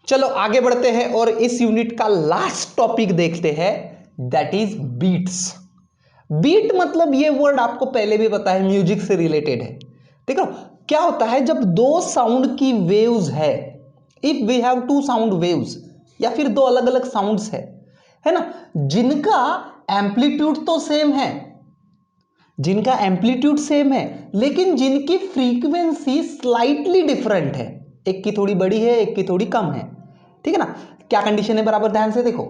चलो आगे बढ़ते हैं और इस यूनिट का लास्ट टॉपिक देखते हैं, दैट इज बीट्स। बीट मतलब ये वर्ड आपको पहले भी पता है, म्यूजिक से रिलेटेड है। देखो क्या होता है जब दो साउंड की वेव्स है, if we have two sound waves या फिर दो अलग अलग साउंड्स है ना, जिनका एम्पलीट्यूड तो सेम है, जिनका एम्पलीट्यूड सेम है लेकिन जिनकी फ्रीक्वेंसी स्लाइटली डिफरेंट है, एक की थोड़ी बड़ी है एक की थोड़ी कम है, ठीक है ना। क्या कंडीशन है, बराबर ध्यान से देखो,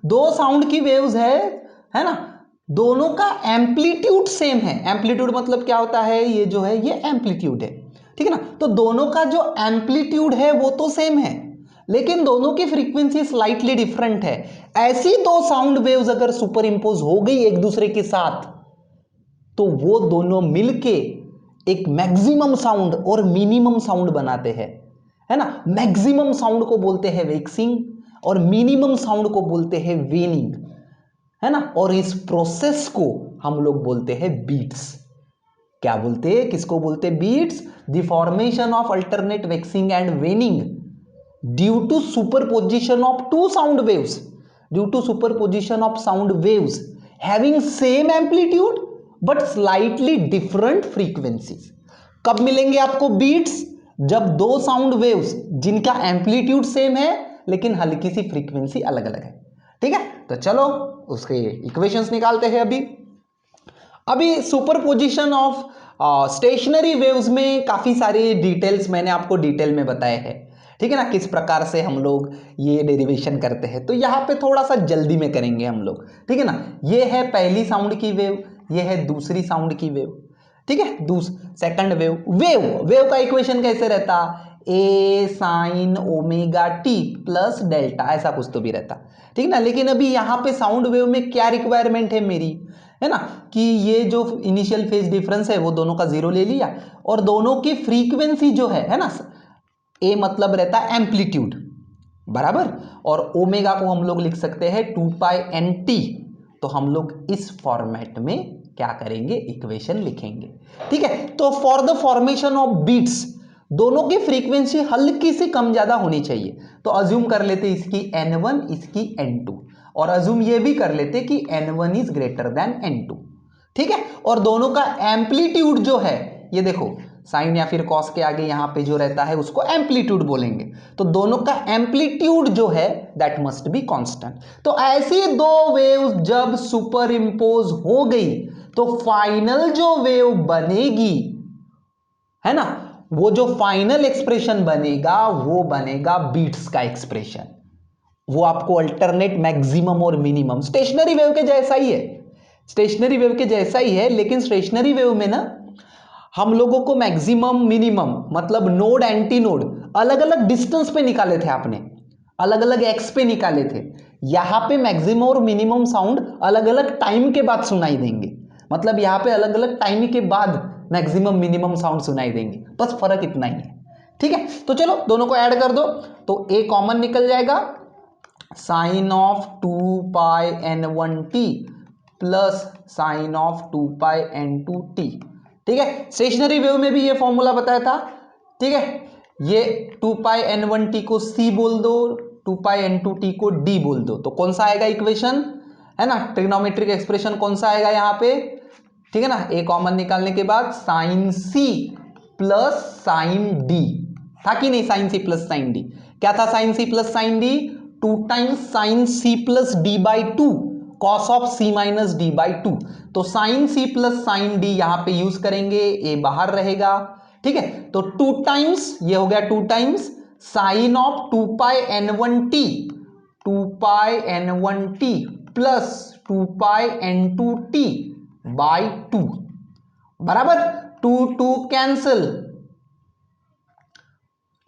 दो साउंड की वेव्स है ना, दोनों का एम्पलीट्यूड सेम है। एम्पलीट्यूड मतलब क्या होता है, ये जो है ये एम्पलीट्यूड है, ठीक है ना। तो दोनों का जो एम्पलीट्यूड है वो तो सेम है लेकिन दोनों की फ्रीक्वेंसी स्लाइटली डिफरेंट है। ऐसी दो साउंड वेव्स अगर सुपर इंपोज हो गई एक दूसरे के साथ तो वो दोनों मिलके एक मैक्सिमम साउंड और मिनिमम साउंड बनाते हैं, है ना। मैक्सिमम साउंड को बोलते हैं वेक्सिंग और मिनिमम साउंड को बोलते हैं वेनिंग, है ना। और इस प्रोसेस को हम लोग बोलते हैं बीट्स। क्या बोलते हैं, किसको बोलते हैं, beats. The formation of alternate waxing and waning due to superposition of two sound waves, due to superposition of sound waves having same amplitude but slightly different frequencies. कब मिलेंगे आपको बीट्स, जब दो साउंड वेव्स जिनका amplitude same है लेकिन हल्की सी frequency अलग अलग है, ठीक है। तो चलो उसके इक्वेशंस निकालते हैं। अभी सुपरपोजिशन ऑफ स्टेशनरी वेव्स में काफी सारी डिटेल्स मैंने आपको डिटेल में बताए हैं, ठीक है ना, किस प्रकार से हम लोग ये डेरिवेशन करते हैं। तो यहाँ पे थोड़ा सा जल्दी में करेंगे हम लोग, ठीक है ना। ये है पहली साउंड की वेव, ये है दूसरी साउंड की वेव, ठीक है, सेकंड वेव। वेव का इक्वेशन कैसे रहता, a sine omega t plus delta, ऐसा कुछ तो भी रहता, ठीक है ना। लेकिन अभी यहाँ पे साउंड वेव में क्या रिक्वायरमेंट है मेरी, है ना, कि ये जो इनिशियल फेज डिफरेंस है वो दोनों का जीरो ले लिया और दोनों की फ्रीक्वेंसी जो है ना, ए मतलब रहता है एम्पलीट्यूड, बराबर, और ओमेगा को हम लोग लिख सकते हैं 2π/nt। तो हम लोग इस फॉर्मेट में क्या करेंगे, इक्वेशन लिखेंगे, ठीक है। तो for the formation of beats दोनों की फ्रीक्वेंसी हल्की सी कम ज्यादा होनी चाहिए। तो अज्यूम कर लेते इसकी n1 इसकी n2, और अज्यूम ये भी कर लेते कि n1 is greater than n2, ठीक है। और दोनों का एम्पलीट्यूड जो है, ये देखो साइन या फिर कॉस के आगे यहां पे जो रहता है उसको एम्पलीट्यूड बोलेंगे। तो दोनों का एम्पलीट्यूड जो है दैट मस्ट बी कांस्टेंट। तो ऐसी दो वेव्स जब सुपर इंपोज हो गई तो फाइनल जो वेव बनेगी, है ना, वो जो फाइनल एक्सप्रेशन बनेगा वो बनेगा बीट्स का एक्सप्रेशन। वो आपको अल्टरनेट मैक्सिमम और मिनिमम स्टेशनरी वेव के जैसा ही है, स्टेशनरी वेव के जैसा ही है। लेकिन स्टेशनरी वेव में ना हम लोगों को मैक्सिमम मिनिमम मतलब नोड एंटी नोड अलग अलग डिस्टेंस पे निकाले थे, आपने अलग अलग एक्स पे निकाले थे। यहां पे मैक्सिमम और मिनिमम साउंड अलग अलग टाइम के बाद सुनाई देंगे, मतलब यहां पे अलग अलग टाइम के बाद मैक्सिमम मिनिमम साउंड सुनाई देंगे, बस फर्क इतना ही है, ठीक है। तो चलो दोनों को ऐड कर दो, तो ए कॉमन निकल जाएगा, sine of 2π/n1t plus sine of 2π/n2t, ठीक है। स्टेशनरी वेव में भी ये फॉर्मूला बताया था, ठीक है। ये 2π/n1t को c बोल दो, 2π/n2t को d बोल दो, तो कौन सा आएगा इक्वेशन, है ना, ट्रिग्नोमेट्रिक एक्सप्रेशन कौन सा आएगा यहाँ पे, ठीक है ना। ए कॉमन निकालने के बाद sine c plus sine d था कि नहीं, sine c plus sine d, क्या था sine c plus sine d, 2 times sine c plus d/2 cos of c minus d/2। तो sine c plus sine d यहां पे यूज करेंगे, ए बाहर रहेगा, ठीक है। तो 2 टाइम्स, ये हो गया 2 times sign of 2π/n1t, 2π/n1t plus 2π/n2t by 2, बराबर, 2 कैंसिल,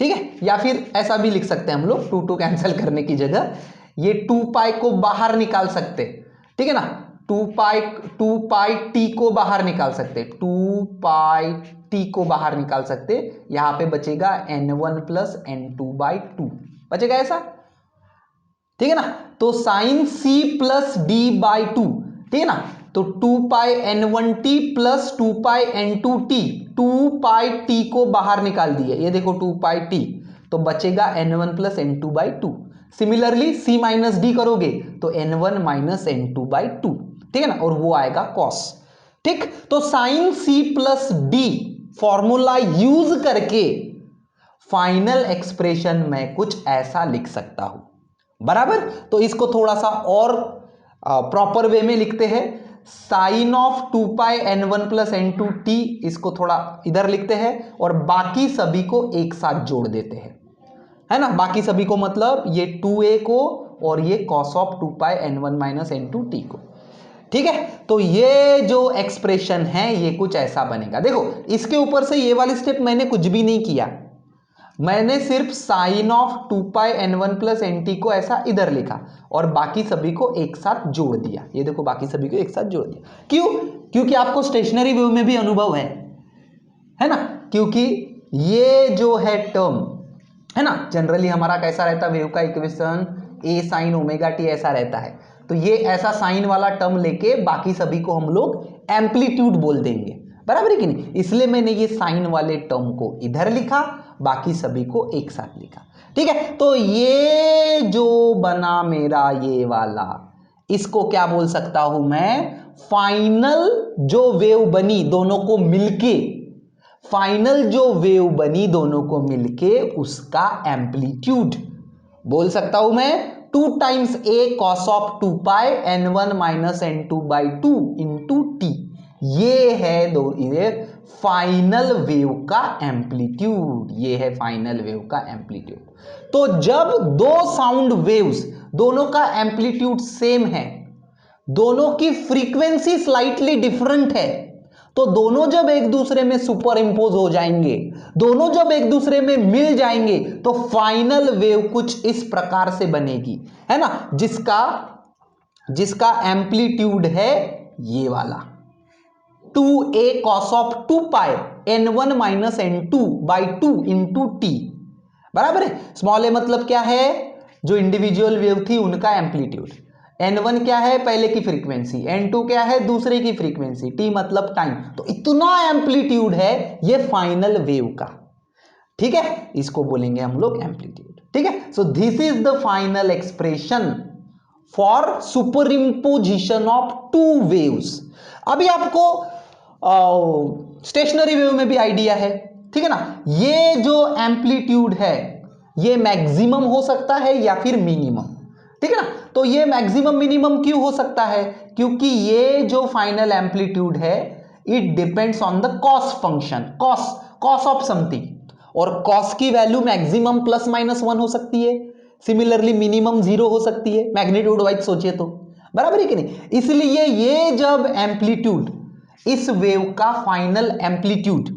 ठीक है। या फिर ऐसा भी लिख सकते हैं हम लोग, 2 कैंसिल करने की जगह ये 2π को बाहर निकाल सकते, ठीक है ना, 2π को बाहर निकाल सकते, 2πt को बाहर निकाल सकते, यहां पे बचेगा n1 प्लस n2/2 बचेगा ऐसा, ठीक है ना। तो साइन c प्लस d/2, ठीक है ना, तो 2π/n1t प्लस 2π/n2t, 2πt को बाहर निकाल दिए, ये देखो 2πt, तो बचेगा n1 plus n2 by 2। Similarly c minus D करोगे तो n1 माइनस n2 बाई 2, ठीक है ना, और वो आएगा कॉस। ठीक, तो sine c plus D formula use करके फाइनल एक्सप्रेशन में कुछ ऐसा लिख सकता हूं, बराबर। तो इसको थोड़ा सा और प्रॉपर वे में लिखते हैं, sine of 2 pi n1 plus n2 t, इसको थोड़ा इधर लिखते हैं और बाकी सभी को एक साथ जोड़ देते हैं, है ना। बाकी सभी को मतलब ये 2a को और ये cos of 2 pi n1 minus n2 t को, ठीक है। तो ये जो एक्सप्रेशन है ये कुछ ऐसा बनेगा। देखो इसके ऊपर से ये वाली स्टेप मैंने कुछ भी नहीं किया, मैंने सिर्फ sine of 2 pi n1 plus nt को ऐसा इधर लिखा और बाकी सभी को एक साथ जोड़ दिया। ये देखो बाकी सभी को एक साथ जोड़ दिया, क्यों? क्योंकि आपको स्टेशनरी वेव में भी अनुभव है ना। क्योंकि ये जो है टर्म है ना, जनरली हमारा कैसा रहता है, वेव का equation a sign omega T ऐसा रहता है। तो ये ऐसा साइन वाला टर्म लेके बाकी सभी को हम लोग एम्पलीट्यूड बोल देंगे, बराबर है कि नहीं। इसलिए मैंने ये साइन वाले टर्म को इधर लिखा, बाकी सभी को एक साथ लिखा, ठीक है। तो ये जो बना मेरा ये वाला, इसको क्या बोल सकता हूं मैं, फाइनल जो वेव बनी दोनों को मिलके, फाइनल जो वेव बनी दोनों को मिलके उसका एम्पलीट्यूड बोल सकता हूं मैं 2 times a cos of 2 pi n1 minus n2 by 2 into T. ये है ये फाइनल वेव का एम्पलीट्यूड, ये है फाइनल वेव का एम्पलीट्यूड। तो जब दो साउंड वेव्स दोनों का एम्पलीट्यूड सेम है, दोनों की फ्रीक्वेंसी स्लाइटली डिफरेंट है, तो दोनों जब एक दूसरे में सुपर इंपोज हो जाएंगे, दोनों जब एक दूसरे में मिल जाएंगे, तो फाइनल वेव कुछ इस प्रकार से बनेगी, है ना, जिसका एम्पलीट्यूड है ये वाला 2a cos of 2 pi n1 minus n2 by 2 into T, बराबर है। स्मॉल ए मतलब क्या है, जो इंडिविजुअल वेव थी उनका एम्पलीट्यूड, n1 क्या है, पहले की फ्रीक्वेंसी, n2 क्या है, दूसरे की फ्रीक्वेंसी, t मतलब टाइम। तो इतना एम्पलीट्यूड है ये फाइनल वेव का, ठीक है, इसको बोलेंगे हम लोग एम्पलीट्यूड, ठीक है। So this is the final expression for super imposition of two waves. अभी आपको स्टेशनरी वेव में भी आइडिया है, ठीक है ना। ये जो एम्पलीट्यूड है ये मैक्सिमम हो सकता है या फिर मिनिमम, ठीक है ना। तो ये मैक्सिमम मिनिमम क्यों हो सकता है, क्योंकि ये जो फाइनल एम्पलीट्यूड है it depends on the cos function, cos of something, और कॉस की वैल्यू मैक्सिमम प्लस माइनस 1 हो सकती है, सिमिलरली मिनिमम 0 हो सकती है, मैग्नीट्यूड वाइज सोचिए तो, बराबर है कि नहीं। इसलिए ये जब एम्पलीट्यूड, इस वेव का फाइनल एम्पलीट्यूड,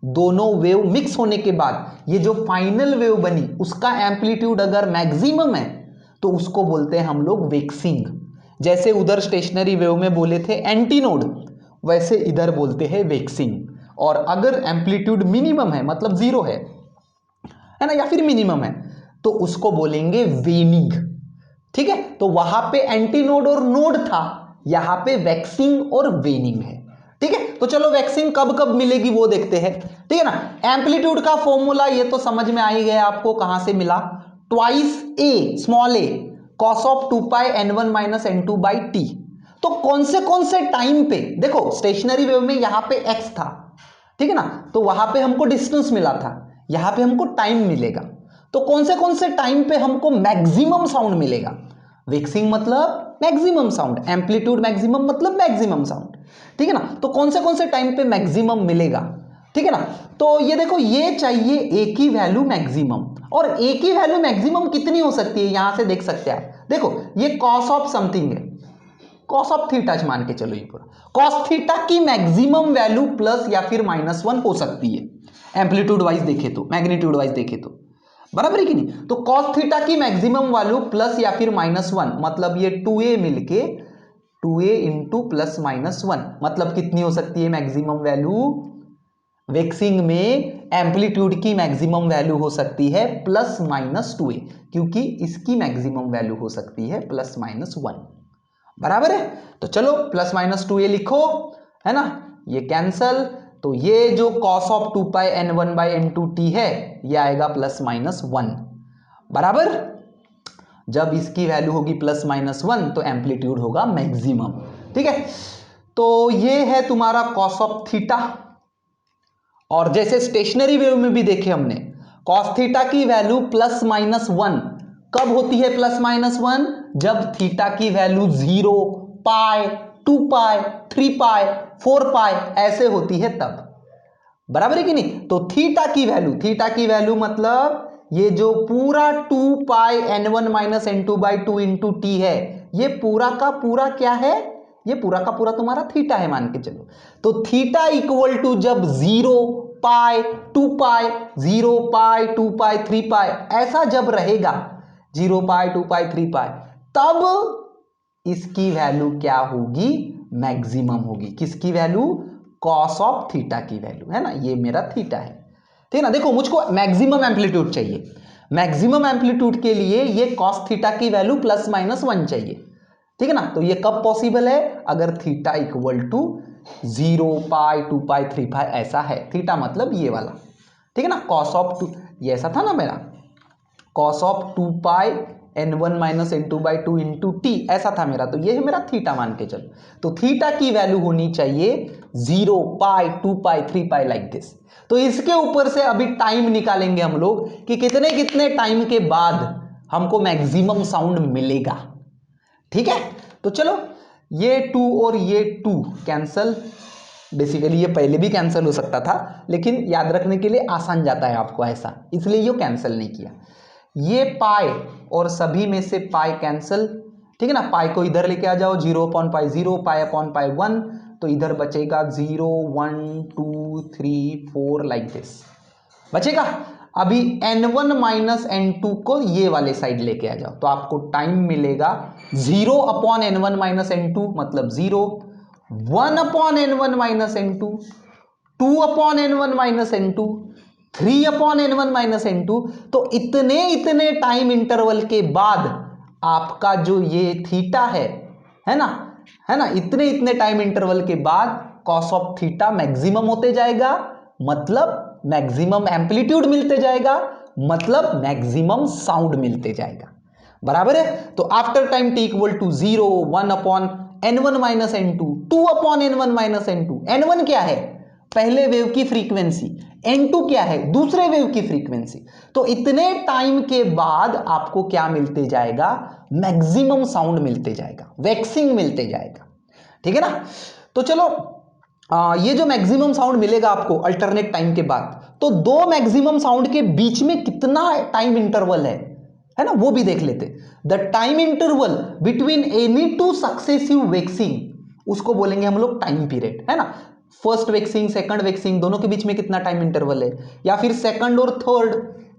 दोनों वेव मिक्स होने के बाद ये जो फाइनल वेव बनी उसका एम्पलीट्यूड अगर मैक्सिमम है तो उसको बोलते हैं हम लोग वेक्सिंग। जैसे उधर स्टेशनरी वेव में बोले थे एंटीनोड, वैसे इधर बोलते हैं वेक्सिंग। और अगर एम्पलीट्यूड मिनिमम है मतलब 0 है ना, या फिर मिनिमम है, तो उसको बोलेंगे वेनिंग, ठीक है। तो वहां पे एंटीनोड और नोड था, यहां पे वैक्सिंग और वेनिंग है, ठीक है। तो चलो वैक्सिंग कब कब मिलेगी वो देखते हैं, ठीक है ना। एम्पलीट्यूड का फॉर्मूला ये तो समझ में आ ही गया आपको, कहां से मिला, twice A small A cos of 2 pi n1 minus n2 by T. तो कौन से टाइम पे, देखो स्टेशनरी वेव में यहां पे x था, ठीक है ना, तो वहां पे हमको डिस्टेंस मिला था, यहां पे हमको टाइम मिलेगा। तो कौन से टाइम पे हमको मैक्सिमम साउंड मिलेगा, वेक्सिंग मतलब मैक्सिमम साउंड, एम्पलीट्यूड मैक्सिमम मतलब मैक्सिमम साउंड, ठीक है ना। तो कौन से टाइम पे मैक्सिमम मिलेगा, ठीक है ना। तो ये देखो ये चाहिए ए की वैल्यू मैक्सिमम, और ए की वैल्यू मैक्सिमम कितनी हो सकती है यहां से देख सकते हैं आप, देखो ये कॉस ऑफ समथिंग है, कॉस ऑफ थीटा मान के चलो, ये पूरा कॉस थीटा की मैक्सिमम वैल्यू प्लस या फिर -1 हो सकती है, एम्पलीट्यूड वाइज देखे तो, मैग्नीट्यूड वाइज देखे तो, बराबर है कि नहीं। तो कॉस थीटा की मैक्सिमम वैल्यू प्लस या फिर -1, मतलब ये 2a मिलके 2a इंटू प्लस -1, मतलब कितनी हो सकती है मैक्सिमम वैल्यू, वेक्सिंग में एम्पलीट्यूड की मैक्सिमम वैल्यू हो सकती है +-2a, क्योंकि इसकी मैक्सिमम वैल्यू हो सकती है +-1, बराबर है। तो चलो +-2a लिखो, है ना, ये कैंसल, तो ये जो cos ऑफ 2 पाई n1/n2t है ये आएगा ±1 बराबर। जब इसकी वैल्यू होगी ±1 तो एम्पलीट्यूड होगा मैक्सिमम। ठीक है, तो ये है तुम्हारा cos ऑफ थीटा। और जैसे स्टेशनरी वेव में भी देखे हमने cos थीटा की वैल्यू ±1 कब होती है ±1? जब थीटा की वैल्यू 0, पाई, 2 पाई, 3 पाई, 4 पाई ऐसे होती है तब, बराबर है कि नहीं। तो थीटा की वैल्यू मतलब ये जो पूरा 2 पाई n1-n2/2 इंटू टी है, ये पूरा का पूरा क्या है, ये पूरा का पूरा तुम्हारा थीटा है मान के चलो। तो थीटा इक्वल टू जब 0 पाई 2 पाई 0 पाई 2 पाई 3 पाई ऐसा जब रहेगा 0 पाई 2 पाई 3 पाई, तब इसकी वैल्यू क्या होगी, मैक्सिमम होगी। किसकी वैल्यू? कॉस ऑफ थीटा की वैल्यू, है ना। ये मेरा थीटा है, ठीक है ना। देखो मुझको मैक्सिमम एम्पलीट्यूड चाहिए, मैक्सिमम एम्पलीट्यूड के लिए ये कॉस थीटा की वैल्यू ±1 चाहिए, ठीक है ना। तो ये कब पॉसिबल है? अगर थीटा इक्वल टू 0 पाई 2 पाई 3 पाई ऐसा है, थीटा मतलब ये वाला, ठीक है ना। कॉस ऑफ 2 ये ऐसा था ना मेरा, cos of 2 pi n1-n2/2 into T ऐसा था मेरा, तो ये है मेरा थीटा मान के चलो। तो थीटा की वैल्यू होनी चाहिए 0 पाई 2 पाई 3 पाई लाइक दिस। तो इसके ऊपर से अभी टाइम निकालेंगे हम लोग कि कितने कितने टाइम के बाद हमको मैक्सिमम साउंड मिलेगा, ठीक है। तो चलो ये 2 और ये 2 कैंसल, बेसिकली ये पहले भी कैंसिल हो सकता था लेकिन याद रखने के लिए आसान जाता है आपको ऐसा, इसलिए ये कैंसिल नहीं किया। ये पाई और सभी में से पाई कैंसिल, ठीक है ना। पाई को इधर लेके आ जाओ, 0/पाई 0, पाई/पाई 1, तो इधर बचेगा 0 1 2 3 4 लाइक दिस बचेगा। अभी n1-n2 को ये वाले साइड लेके आ जाओ, तो आपको टाइम मिलेगा 0/n1-n2 मतलब 0, 1/n1-n2, 2/n1-n2, 3/n1-n2। तो इतने टाइम इंटरवल के बाद आपका जो ये थीटा है ना, इतने टाइम इंटरवल के बाद कॉस ऑफ थीटा मैक्सिमम होते जाएगा, मतलब मैक्सिमम एम्पलीट्यूड मिलते जाएगा, मतलब मैक्सिमम साउंड मिलते जाएगा, बराबर है। तो after time t equal to 0, 1/n1-n2, 2/n1-n2। n1 क्या है? पहले वेव की फ्रीक्वेंसी, n2 क्या है? दूसरे वेव की फ्रीक्वेंसी। तो इतने टाइम के बाद आपको क्या मिलते जाएगा? मैक्सिमम साउंड मिलते जाएगा, वैक्सिंग मिलते जाएगा, ठीक है ना। तो चलो ये जो मैक्सिमम साउंड मिलेगा आपको अल्टरनेट टाइम के बाद, तो दो मैक्सिमम साउंड के बीच में कितना टाइम इंटरवल है ना, वो भी देख लेते। The time interval between any two successive waxing, उसको बोलेंगे हम लोग टाइम पीरियड, है ना। फर्स्ट वैक्सिंग सेकंड वैक्सिंग दोनों के बीच में कितना टाइम इंटरवल है, या फिर सेकंड और थर्ड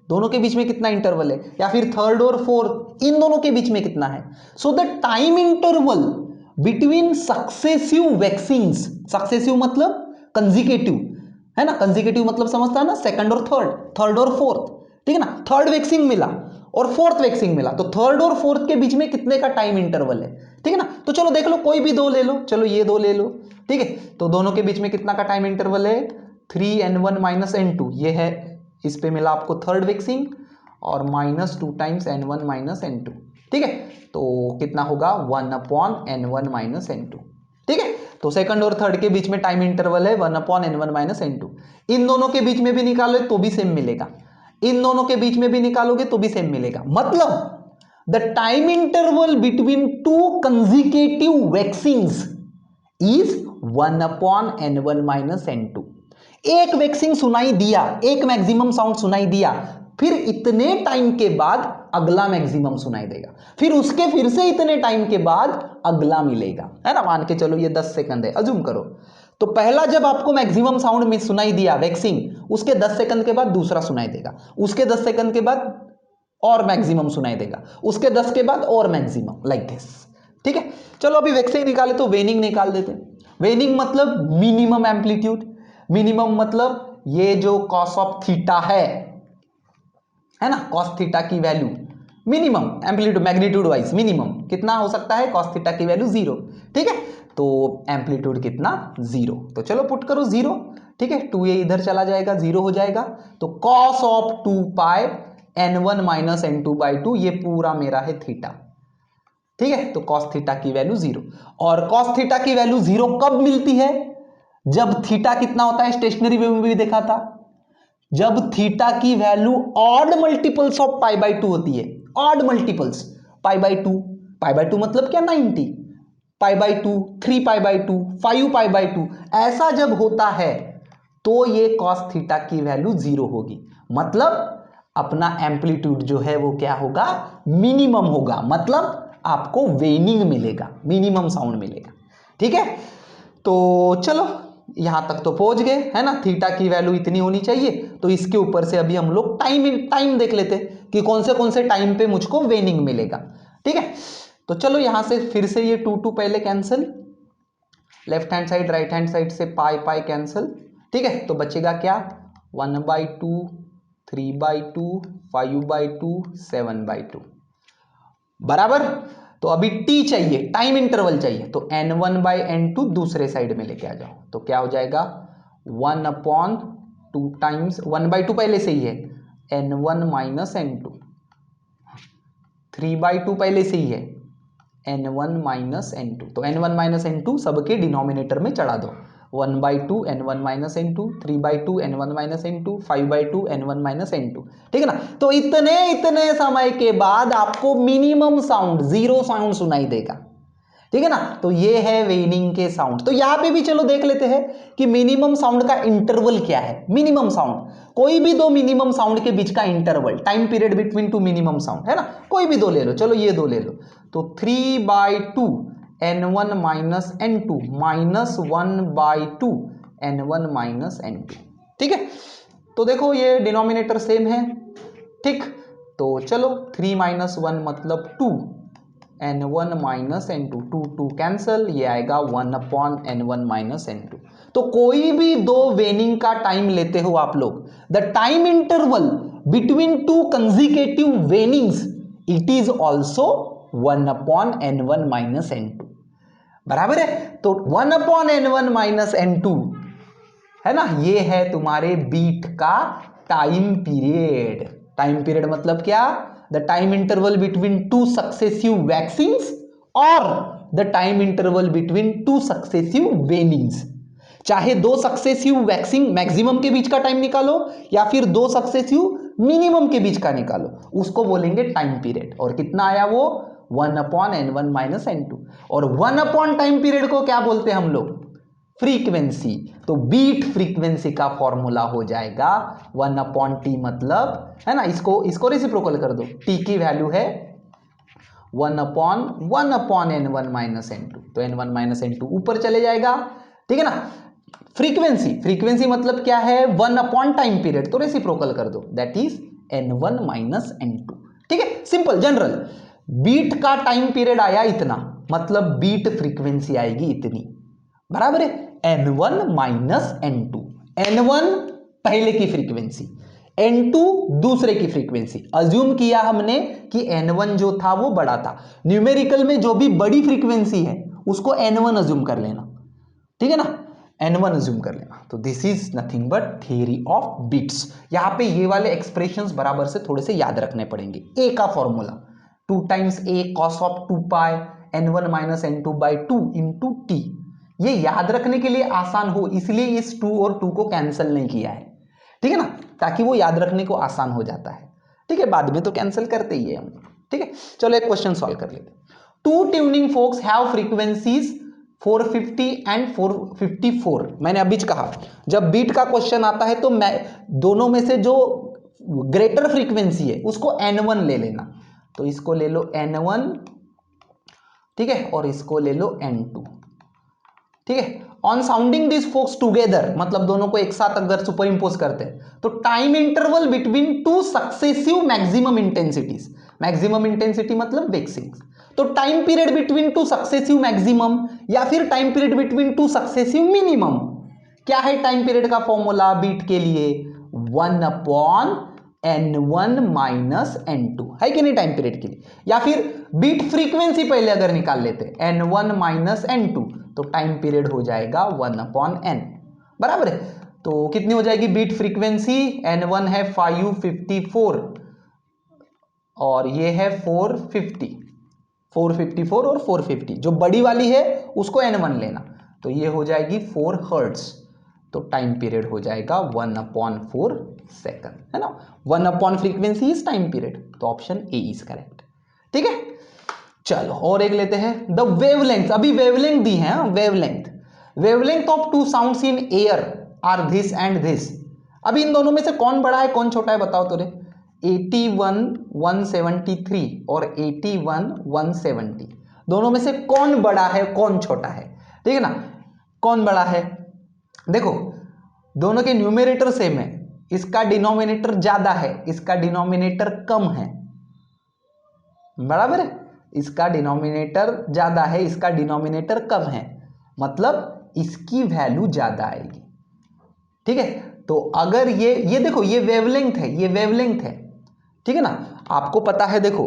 दोनों के बीच में कितना इंटरवल है, या फिर थर्ड और फोर्थ इन दोनों के बीच में कितना है। So the time interval between successive waxings, successive मतलब कंजिकेटिव, है ना, कंजिकेटिव मतलब समझता है ना, सेकंड और थर्ड, थर्ड और फोर्थ, ठीक है ना। थर्ड वैक्सिंग मिला और फोर्थ वैक्सिंग मिला, तो थर्ड और फोर्थ के बीच में कितने का टाइम इंटरवल है, ठीक है ना। तो चलो देख लो, कोई भी दो ले लो, चलो ये दो ले लो, ठीक है। तो दोनों के बीच में कितना का टाइम इंटरवल है? 3n1-n2, ये है, इस पे मिला आपको थर्ड वैक्सिंग, और -2 टाइम्स n1-n2, ठीक है। तो कितना होगा? 1/n1-n2, ठीक है। तो सेकंड और थर्ड के बीच में टाइम इंटरवल है 1/n1-n2। इन दोनों के बीच में भी निकालो तो भी सेम मिलेगा, इन दोनों के बीच में भी निकालोगे तो भी सेम मिलेगा। मतलब the time interval between two consecutive waxings is 1/n1-n2। एक वैक्सिंग सुनाई दिया, एक मैक्सिमम साउंड सुनाई दिया, फिर इतने टाइम के बाद अगला मैक्सिमम सुनाई देगा, फिर उसके फिर से इतने टाइम के बाद अगला मिलेगा, है ना। मान के चलो ये 10 सेकंड है, अज्यूम करो। तो पहला जब आपको मैक्सिमम साउंड में सुनाई दिया वैक्सिंग, उसके 10 सेकंड के बाद दूसरा सुनाई देगा, उसके 10 सेकंड के बाद और मैक्सिमम सुनाई देगा, उसके 10 के बाद और मैक्सिमम, लाइक दिस, ठीक है। चलो अभी वैक्सिंग निकाले तो वेनिंग निकाल देते हैं। वेनिंग मतलब मिनिमम एम्पलीट्यूड, मिनिमम मतलब ये जो कॉस ऑफ थीटा है ना, कॉस थीटा की value minimum amplitude magnitude wise minimum कितना हो सकता है, कॉस थीटा की वैल्यू 0, ठीक है। तो एम्पलीट्यूड कितना 0, तो चलो पुट करो 0, ठीक है। 2a इधर चला जाएगा 0 हो जाएगा, तो cos of 2 pi n1 minus n2/2 ये पूरा मेरा है थीटा, ठीक है। तो कॉस थीटा की वैल्यू 0, और कॉस थीटा की वैल्यू 0 कब मिलती है, जब थीटा कितना होता है, स्टेशनरी वेव में भी देखा था, जब थीटा की वैल्यू ऑड मल्टीपल्स ऑफ π/2 होती है, ऑड मल्टीपल्स π/2 मतलब क्या 90, π/2 3π/2 5π/2 ऐसा जब होता है तो ये कॉस थीटा की वैल्यू 0 होगी, मतलब अपना एम्पलीट्यूड जो है वो क्या होगा, मिनिमम होगा, मतलब आपको वेनिंग मिलेगा, मिनिमम साउंड मिलेगा, ठीक है। तो चलो यहां तक तो पहुंच गए है ना, थीटा की वैल्यू इतनी होनी चाहिए। तो इसके ऊपर से अभी हम लोग टाइम देख लेते कि कौन से टाइम पे मुझको वेनिंग मिलेगा, ठीक है। तो चलो यहां से फिर से ये 2 पहले cancel, left hand side right hand side से पाई कैंसिल, ठीक है। तो बचेगा क्या, 1/2 3/2 5/2 7/2 बराबर। तो अभी t चाहिए, टाइम इंटरवल चाहिए, तो n1/n2 दूसरे साइड में लेके आ जाओ, तो क्या हो जाएगा 1/2 टाइम्स 1/2 पहले से ही है, n1 माइनस n2, 3/2 पहले से ही है, n1 माइनस n2, तो n1 माइनस n2 सबके डिनोमिनेटर में चढ़ा दो, 1/2 n1 minus n2, 3/2 n1 minus n2, 5/2 n1 minus n2, ठीक है ना। तो इतने समय के बाद आपको मिनिमम साउंड 0 साउंड सुनाई देगा, ठीक है ना। तो ये है वेनिंग के साउंड। तो यहां पे भी चलो देख लेते हैं कि मिनिमम साउंड का इंटरवल क्या है। मिनिमम साउंड, कोई भी दो मिनिमम साउंड के बीच का interval, time period between two minimum sound, है ना, कोई भी दो ले लो, चलो ये दो ले लो, तो 3/2 n1 minus n2 minus 1/2 n1 minus n2, ठीक है। तो देखो ये डिनोमिनेटर सेम है, ठीक। तो चलो 3 माइनस 1 मतलब 2, n1 माइनस n2, 2 कैंसल, ये आएगा 1/n1 माइनस n2। तो कोई भी दो वेनिंग का टाइम लेते हो आप लोग, the time interval between two consecutive wanings it is also 1/n1 minus n2 बराबर है। तो 1/n1 माइनस n2 है ना, ये है तुम्हारे बीट का टाइम पीरियड। टाइम पीरियड मतलब क्या, the time interval between two successive waxings और the time interval between two successive wanings. चाहे दो सक्सेसिव वैक्सिंग मैक्सिमम के बीच का टाइम निकालो या फिर दो सक्सेसिव मिनिमम के बीच का निकालो, उसको बोलेंगे टाइम पीरियड। और कितना आया वो 1/n1 माइनस n2, और 1 टाइम पीरियड को क्या बोलते हैं हम लोग, फ्रीक्वेंसी। तो बीट फ्रीक्वेंसी का फॉर्मूला हो जाएगा 1/t, मतलब है ना, इसको रेसिप्रोकल कर दो, t की वैल्यू है 1/n1 माइनस n2, तो n1 माइनस n2 ऊपर चले जाएगा, ठीक है ना। फ्रीक्वेंसी मतलब क्या है, 1 टाइम पीरियड, तो रेसिप्रोकल कर दो, that is n1 minus n2, ठीक है। सिंपल जनरल, बीट का टाइम पीरियड आया इतना, मतलब बीट फ्रीक्वेंसी आएगी इतनी, बराबर है n1 माइनस n2। n1 पहले की फ्रीक्वेंसी, n2 दूसरे की फ्रीक्वेंसी। अज्यूम किया हमने कि n1 जो था वो बड़ा था, न्यूमेरिकल में जो भी बड़ी फ्रीक्वेंसी है उसको n1 अज्यूम कर लेना, ठीक है ना, n1 अज्यूम कर लेना। तो this is nothing but theory of beats. यहां पे ये वाले एक्सप्रेशंस बराबर से थोड़े से याद रखने पड़ेंगे। ए का formula 2 times a cos of 2 pi n1 minus n2/2 into T, ये याद रखने के लिए आसान हो, इसलिए इस 2 और 2 को कैंसिल नहीं किया है, ठीक है ना, ताकि वो याद रखने को आसान हो जाता है, ठीक है। बाद में तो कैंसिल करते ही है हम, ठीक है। चलो एक क्वेश्चन सॉल्व कर लेते हैं। Two tuning forks have frequencies 450 and 454। मैंने अभी कहा जब बीट का क्वेश्चन आता है तो मैं दोनों में से जो ग्रेटर फ्रीक्वेंसी है उसको n1 ले लेना, तो इसको ले लो n1, ठीक है, और इसको ले लो n2, ठीक है। On sounding this forks together, मतलब दोनों को एक साथ अगर सुपर इंपोज करते हैं तो time interval between two successive maximum intensities, maximum intensity मतलब वेक्सिंग्स, तो time period between two successive maximum या फिर time period between two successive minimum, क्या है टाइम पीरियड का फॉर्मूला बीट के लिए 1/n1 N1 माइनस N2, है कि नहीं, टाइम पीरियड के लिए। या फिर बीट फ्रीक्वेंसी पहले अगर निकाल लेते N1 माइनस N2 तो टाइम पीरियड हो जाएगा 1/n, बराबर है। तो कितनी हो जाएगी बीट फ्रीक्वेंसी, N1 है 554 और ये है 454 और 450, जो बड़ी वाली है उसको N1 लेना, तो ये हो जाएगी 4 हर्ट्ज, तो टाइम पीरियड हो जाएगा 1/4 सेकंड, है ना। 1 फ्रीक्वेंसी इज टाइम पीरियड, तो ऑप्शन ए इज करेक्ट। ठीक है, चलो और एक लेते हैं, द वेवलेंथ, अभी वेवलेंथ दी है, wavelength of two sounds in air are this and this. अभी इन दोनों में से कौन बड़ा है कौन छोटा है बताओ तो रे। 81 173 और 81 170, दोनों में से कौन बड़ा है कौन छोटा है, ठीक है ना। कौन बड़ा है, देखो दोनों के न्यूमरेटर सेम है, इसका डिनोमिनेटर ज्यादा है, इसका डिनोमिनेटर कम है, बराबर है। इसका डिनोमिनेटर ज्यादा है, इसका डिनोमिनेटर कम है, मतलब इसकी वैल्यू ज्यादा आएगी। ठीक है, तो अगर ये देखो ये वेवलेंथ है, ये वेवलेंथ है, ठीक है ना। आपको पता है देखो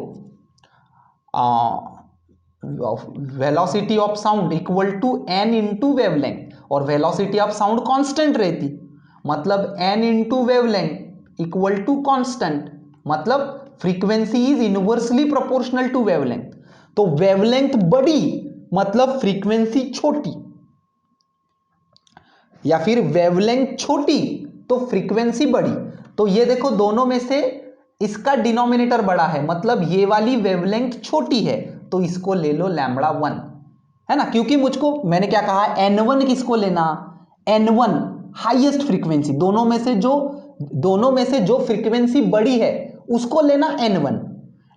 velocity of sound equal to n into wavelength, और वेलोसिटी ऑफ साउंड कांस्टेंट रहती, मतलब n into wavelength equal to constant, मतलब frequency is inversely proportional to wavelength. तो वेवलेंथ बड़ी मतलब फ्रीक्वेंसी छोटी, या फिर वेवलेंथ छोटी तो फ्रीक्वेंसी बड़ी। तो ये देखो दोनों में से इसका डिनोमिनेटर बड़ा है, मतलब ये वाली वेवलेंथ छोटी है, तो इसको ले लो λ1, है ना। क्योंकि मुझको मैंने क्या कहा, N1 किसको लेना, N1 हाईएस्ट फ्रीक्वेंसी, दोनों में से जो फ्रीक्वेंसी बड़ी है उसको लेना N1,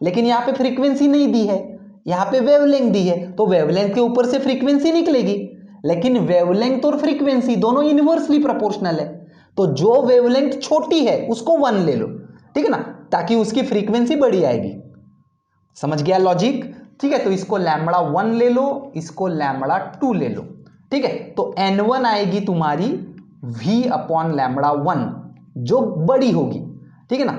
लेकिन यहां पे फ्रीक्वेंसी नहीं दी है, यहां पे वेवलेंथ दी है, तो वेवलेंथ के ऊपर से फ्रीक्वेंसी निकलेगी, लेकिन वेवलेंथ और फ्रीक्वेंसी दोनों इनवर्सली प्रोपोर्शनल है, तो जो वेवलेंथ छोटी है उसको 1 ले लो, ठीक है ना, ताकि उसकी फ्रीक्वेंसी बड़ी आएगी। समझ गया लॉजिक, ठीक है। तो इसको λ1 ले लो, इसको λ2 ले लो, ठीक है। तो N1 आएगी तुम्हारी V/λ1 जो बड़ी होगी, ठीक है ना।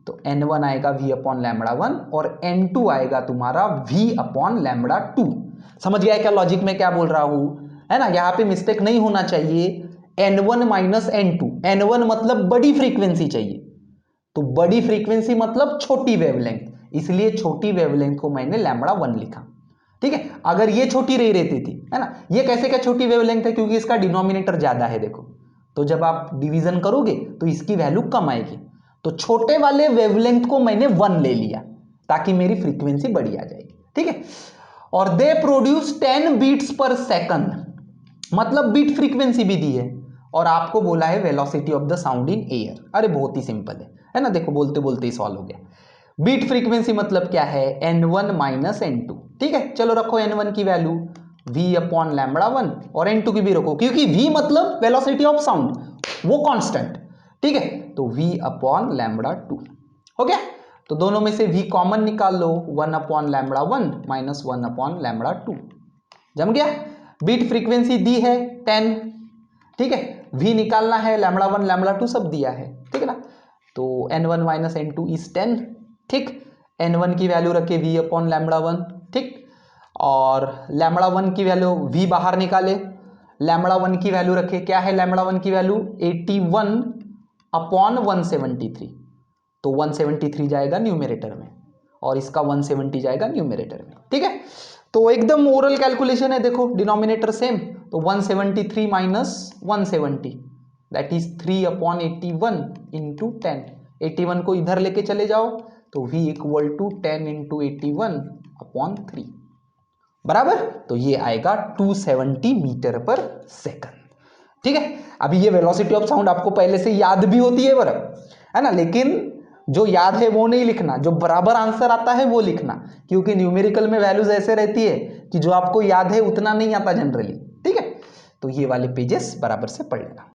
तो N1 आएगा V/λ1 और N2 आएगा तुम्हारा V/λ2। समझ गया क्या लॉजिक में क्या बोल रहा हूं, है ना। यहां पे मिस्टेक नहीं होना चाहिए। N1 माइनस N2, N1 मतलब बड़ी फ्रीक्वेंसी चाहिए, तो बड़ी फ्रीक्वेंसी मतलब छोटी वेवलेंथ, इसलिए छोटी वेवलेंथ को मैंने λ1 लिखा, ठीक है। अगर ये छोटी रही रहती थी, है ना, ये कैसे क्या छोटी वेवलेंथ है, क्योंकि इसका डिनोमिनेटर ज्यादा है, देखो, तो जब आप डिवीजन करोगे तो इसकी वैल्यू कम आएगी, तो छोटे वाले वेवलेंथ को मैंने 1 ले लिया ताकि मेरी फ्रीक्वेंसी बड़ी आ जाएगी, ठीक है। और दे प्रोड्यूस 10 बीट्स पर सेकंड, मतलब बीट फ्रीक्वेंसी भी दी है, और आपको बोला है velocity of the sound in air. अरे बहुत ही सिंपल है ना, देखो बोलते बोलते ही सॉल्व हो गया। बीट फ्रीक्वेंसी मतलब क्या है, N1 माइनस N2, ठीक है। चलो रखो N1 की वैल्यू V/λ1 और N2 की भी रखो, क्योंकि V मतलब वेलोसिटी ऑफ साउंड, वो कांस्टेंट, ठीक है। तो V/λ2 हो गया। तो दोनों में से V कॉमन निकाल लो, 1/λ1 माइनस 1/λ2, जम गया। बीट फ्रीक्वेंसी दी है 10, ठीक है। V निकालना है, λ1 λ2 सब दिया है, ठीक है ना। तो N1 माइनस N2 इज 10, ठीक। N1 की वैल्यू रखे V/λ1, ठीक, और λ1 की वैल्यू V बाहर निकाले, λ1 की वैल्यू रखे, क्या है λ1 की वैल्यू 81/173, तो 173 जाएगा न्यूमरेटर में और इसका 170 जाएगा न्यूमरेटर में, ठीक है। तो एकदम ओरल कैलकुलेशन है, देखो डिनोमिनेटर सेम, तो 173 माइनस 170 दैट इज 3/81 इंटू 10, 81 को इधर लेके चले जाओ तो V इक्वल टू 10 इंटू 81/3, बराबर। तो ये आएगा 270 मीटर पर सेकंड, ठीक है। अभी ये वेलोसिटी ऑफ साउंड आपको पहले से याद भी होती है है ना, लेकिन जो याद है वो नहीं लिखना, जो बराबर आंसर आता है वो लिखना, क्योंकि न्यूमेरिकल में वैल्यूज ऐसे रहती है कि जो आपको याद है उतना नहीं आता जनरली, ठीक है। तो ये वाले पेजेस बराबर से पढ़ लेना।